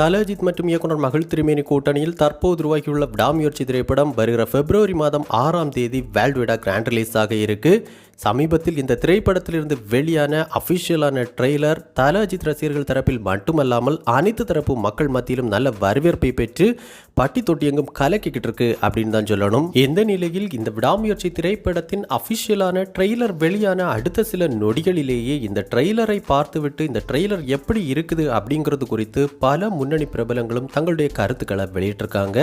தலஜித் மற்றும் இயக்குனர் மகிழ் திருமேனி கூட்டணியில் தற்போது உருவாகியுள்ள விடாமுயற்சி திரைப்படம் வருகிற பிப்ரவரி மாதம் 6ஆம் தேதி வேர்ல்ட் வைடா கிராண்ட் ரிலீஸ் ஆக இருக்கு. சமீபத்தில் இந்த திரைப்படத்திலிருந்து வெளியான அபிஷியலான ட்ரெய்லர் தலஜித் ரசிகர்கள் தரப்பில் மட்டுமல்லாமல் அனைத்து தரப்பு மக்கள் மத்தியிலும் நல்ல வரவேற்பை பெற்று பட்டி தொட்டியெங்கும் கலக்கிக்கிட்டு இருக்கு அப்படின்னு தான் சொல்லணும். இந்த நிலையில் இந்த விடாமுயற்சி திரைப்படத்தின் அபிஷியலான ட்ரெய்லர் வெளியான அடுத்த சில நொடிகளிலேயே இந்த ட்ரெய்லரை பார்த்துவிட்டு இந்த ட்ரெய்லர் எப்படி இருக்குது அப்படிங்கிறது குறித்து பல முன்னணி பிரபலங்களும் தங்களுடைய கருத்துக்களை வெளியிட்டிருக்காங்க.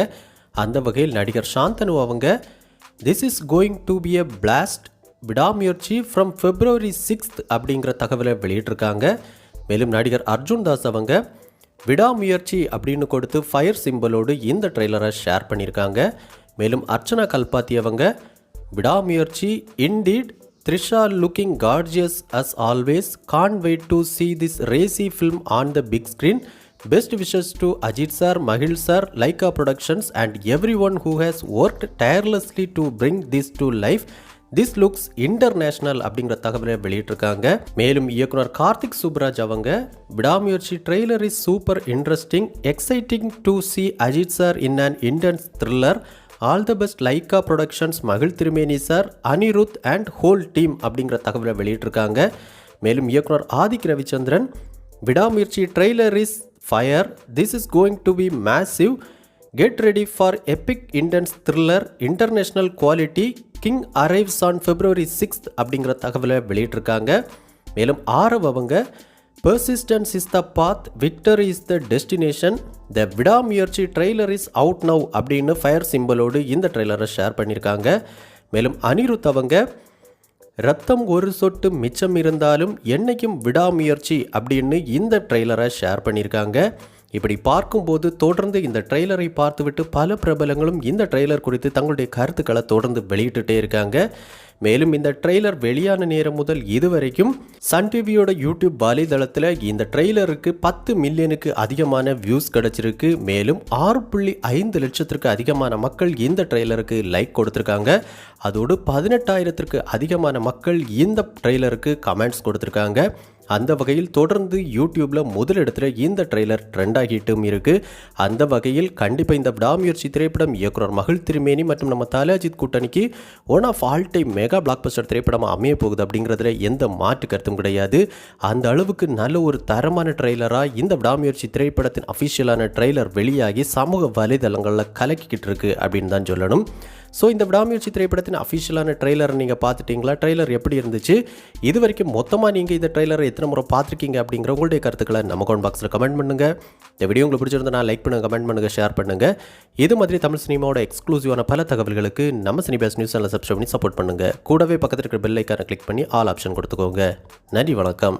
அந்த வகையில் நடிகர் சாந்தனு அவங்க this is going to be a blast விடாமுயற்சி ஃப்ரம் February 6th அப்படிங்கிற தகவலை வெளியிட்டிருக்காங்க. மேலும் நடிகர் அர்ஜுன் தாஸ் அவங்க விடாமுயற்சி அப்படின்னு கொடுத்து ஃபயர் சிம்பலோடு இந்த ட்ரெய்லரை ஷேர் பண்ணியிருக்காங்க. மேலும் அர்ச்சனா கல்பாத்தி அவங்க Vidaamuyarchi indeed Trisha looking gorgeous as always can't wait to see this racy film on the big screen. Best wishes to Ajit sir, Mahil sir, Laika Productions and everyone who has worked tirelessly to bring this to life. This looks international அப்படிங்கிற தகவலை வெளியிட்டிருக்காங்க. மேலும் இயக்குனர் கார்த்திக் சுப்ராஜ் அவங்க விடாமுயற்சி trailer is super interesting exciting to see Ajit sir in an intense thriller. All the best Laika Productions, மகிழ் திருமேனி sir, Anirudh and whole team அப்படிங்கிற தகவலை வெளியிட்டிருக்காங்க. மேலும் இயக்குனர் ஆதிக் ரவிச்சந்திரன் விடாமுயற்சி trailer is fire, this is going to be massive, get ready for epic intense thriller international quality, king arrives on February 6th அப்படிங்கிற தகவலை வெளியிட்டிருக்காங்க. மேலும் ஆரவ் அவங்க persistence is the path, victory is the destination, the விடாமுயற்சி trailer is out now அப்படின்னு fire சிம்பலோடு இந்த ட்ரெய்லரை share பண்ணியிருக்காங்க. மேலும் அனிருத் அவங்க ரத்தம் ஒரு சொட்டு மிச்சம் இருந்தாலும் என்னைக்கும் விடாமுயற்சி அப்படின்னு இந்த ட்ரெய்லரை ஷேர் பண்ணியிருக்காங்க. இப்படி பார்க்கும்போது தொடர்ந்து இந்த ட்ரெய்லரை பார்த்துவிட்டு பல பிரபலங்களும் இந்த ட்ரெய்லர் குறித்து தங்களுடைய கருத்துக்களை தொடர்ந்து வெளியிட்டுட்டே இருக்காங்க. மேலும் இந்த ட்ரெய்லர் வெளியான நேரம் முதல் இதுவரைக்கும் சன் டிவியோட யூடியூப் வலைதளத்தில் இந்த ட்ரெய்லருக்கு 10 மில்லியனுக்கு அதிகமான வியூஸ் கிடச்சிருக்கு. மேலும் 6.5 லட்சத்திற்கு அதிகமான மக்கள் இந்த ட்ரெய்லருக்கு லைக் கொடுத்துருக்காங்க. அதோடு 18,000த்திற்கு அதிகமான மக்கள் இந்த ட்ரெய்லருக்கு கமெண்ட்ஸ் கொடுத்துருக்காங்க. அந்த வகையில் தொடர்ந்து யூடியூப்ல முதலிடத்தில் இந்த ட்ரெய்லர் ட்ரெண்ட் ஆகிட்டும் இருக்கு. அந்த வகையில் கண்டிப்பாக இந்த விடாமுயற்சி திரைப்படம் இயக்குனர் மகிழ் திருமேனி மற்றும் நம்ம தலஜித் கூட்டணிக்கு one of all time mega black Bastar திரைப்படம் அமைய போகுது அப்படிங்கிறதுல எந்த மாற்று கருத்தும் கிடையாது. அந்த அளவுக்கு நல்ல ஒரு தரமான ட்ரெய்லராக இந்த விடாமுயற்சி திரைப்படத்தின் அஃபிஷியலான ட்ரெய்லர் வெளியாகி சமூக வலைதளங்களில் கலக்கிக்கிட்டு இருக்கு அப்படின்னு தான் சொல்லணும். ஸோ இந்த விடாமுயற்சி திரைப்படத்தின் அஃபிஷியலான ட்ரெய்லரை நீங்கள் பார்த்துட்டிங்களா? ட்ரெய்லர் எப்படி இருந்துச்சு? இது வரைக்கும் மொத்தமாக நீங்கள் இந்த ட்ரெய்லரை எத்தனை முறை பார்த்துருக்கீங்க அப்படிங்கிற உங்களுடைய கருத்துக்களை நம்ம கமெண்ட் பாக்ஸில் கமெண்ட் பண்ணுங்கள். இந்த வீடியோ உங்களுக்கு பிடிச்சிருந்தா லைக் பண்ணுங்கள், கமெண்ட் பண்ணுங்கள், ஷேர் பண்ணுங்கள். இது மாதிரி தமிழ் சினிமாவோட எக்ஸ்க்ளூசிவான பல தகவல்களுக்கு நம்ம சினிபாஸ் நியூஸ் சேனலை சப்ஸ்கிரைப் பண்ணி சப்போர்ட் பண்ணுங்கள். கூடவே பக்கத்தில் இருக்கிற பெல் ஐக்கானை கிளிக் பண்ணி ஆல் ஆப்ஷன் கொடுத்துக்கோங்க. நன்றி, வணக்கம்.